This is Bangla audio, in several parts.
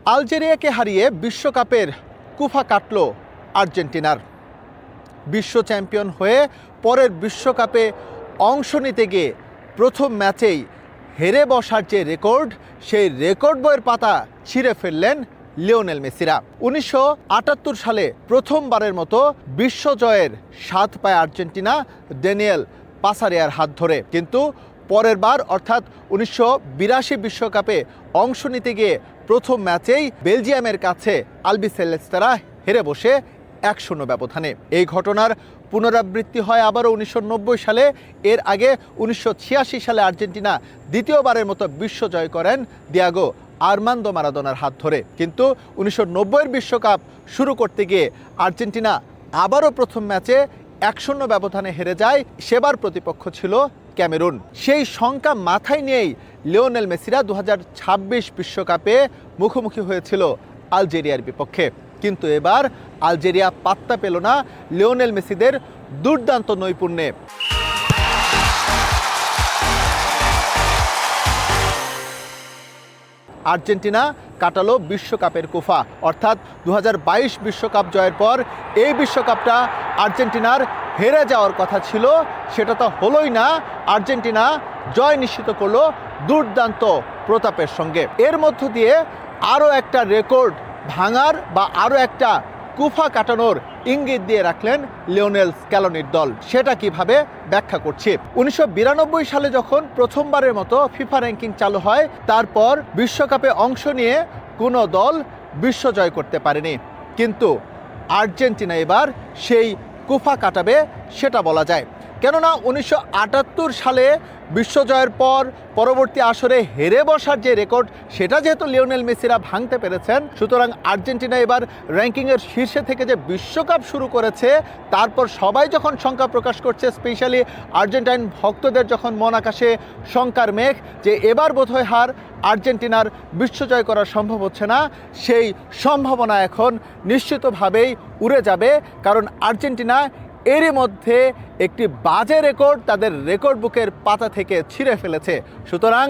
আলজেরিয়াকে হারিয়ে বিশ্বকাপের কুফা কাটল আর্জেন্টিনার। বিশ্ব চ্যাম্পিয়ন হয়ে পরের বিশ্বকাপে অংশ নিতে গিয়ে প্রথম ম্যাচেই হেরে বসার যে রেকর্ড, সেই রেকর্ড বইয়ের পাতা ছিঁড়ে ফেললেন লিওনেল মেসিরা। 1978 সালে প্রথমবারের মতো বিশ্বজয়ের স্বাদ পায় আর্জেন্টিনা ড্যানিয়েল পাসারিয়ার হাত ধরে। কিন্তু পরের বার অর্থাৎ 1982 বিশ্বকাপে অংশ নিতে গিয়ে প্রথম ম্যাচেই বেলজিয়ামের কাছে আলবিসেলেস্তারা হেরে বসে 1-0 ব্যবধানে। এই ঘটনার পুনরাবৃত্তি হয় আবারও 1990 সালে। এর আগে 1986 সালে আর্জেন্টিনা দ্বিতীয়বারের মতো বিশ্ব জয় করেন দিয়াগো আর্মান্দো মারাদোনার হাত ধরে। কিন্তু 1990-এর বিশ্বকাপ শুরু করতে গিয়ে আর্জেন্টিনা আবারও প্রথম ম্যাচে 1-0 ব্যবধানে হেরে যায়। সেবার প্রতিপক্ষ ছিল ক্যামেরুন। সেই শঙ্কা মাথায় নিয়েই লিওনেল মেসিরা 2026 বিশ্বকাপে মুখোমুখি হয়েছিল আলজেরিয়ার বিপক্ষে। কিন্তু এবার আলজেরিয়া পাত্তা পেল না লিওনেল মেসিদের দুর্দান্ত নৈপুণ্যে। আর্জেন্টিনা কাটালো বিশ্বকাপের কুফা, অর্থাৎ 2022 বিশ্বকাপ জয়ের পর এই বিশ্বকাপটা আর্জেন্টিনার হেরে যাওয়ার কথা ছিল, সেটা তো হলোই না। আর্জেন্টিনা জয় নিশ্চিত করলো দুর্দান্ত প্রতাপের সঙ্গে। এর মধ্য দিয়ে আরও একটা রেকর্ড ভাঙার বা আরও একটা কুফা কাটানোর ইঙ্গিত দিয়ে রাখলেন লিওনেল স্ক্যালোনির দল। সেটা কিভাবে ব্যাখ্যা করছি। 1992 সালে যখন প্রথমবারের মতো ফিফা র্যাঙ্কিং চালু হয়, তারপর বিশ্বকাপে অংশ নিয়ে কোনো দল বিশ্ব জয় করতে পারেনি। কিন্তু আর্জেন্টিনা এবার সেই কুফা কাটাবে সেটা বলা যায়। কেননা 1978 সালে বিশ্বজয়ের পর পরবর্তী আসরে হেরে বসার যে রেকর্ড, সেটা যেহেতু লিওনেল মেসিরা ভাঙতে পেরেছেন, সুতরাং আর্জেন্টিনা এবার র্যাঙ্কিংয়ের শীর্ষে থেকে যে বিশ্বকাপ শুরু করেছে, তারপর সবাই যখন শঙ্কা প্রকাশ করছে, স্পেশালি আর্জেন্টাইন ভক্তদের যখন মন আকাশে শঙ্কার মেঘ যে এবার বোধহয় হার আর্জেন্টিনার বিশ্বজয় করা সম্ভব হচ্ছে না, সেই সম্ভাবনা এখন নিশ্চিতভাবেই উড়ে যাবে। কারণ আর্জেন্টিনা এরই মধ্যে একটি বাজে রেকর্ড তাদের রেকর্ড বুকের পাতা থেকে ছিঁড়ে ফেলেছে। সুতরাং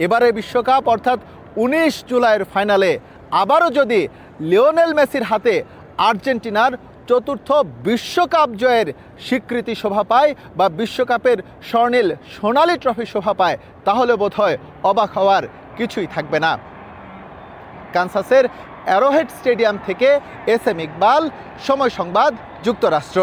এবারে বিশ্বকাপ অর্থাৎ 19 জুলাইয়ের ফাইনালে আবারও যদি লিওনেল মেসির হাতে আর্জেন্টিনার চতুর্থ বিশ্বকাপ জয়ের স্বীকৃতি শোভা পায় বা বিশ্বকাপের স্বর্ণিল সোনালী ট্রফি শোভা পায়, তাহলে বোধহয় অবাক হওয়ার কিছুই থাকবে না। কানসাসের অ্যারোহেড স্টেডিয়াম থেকে এস এম ইকবাল, সময় সংবাদ, যুক্তরাষ্ট্র।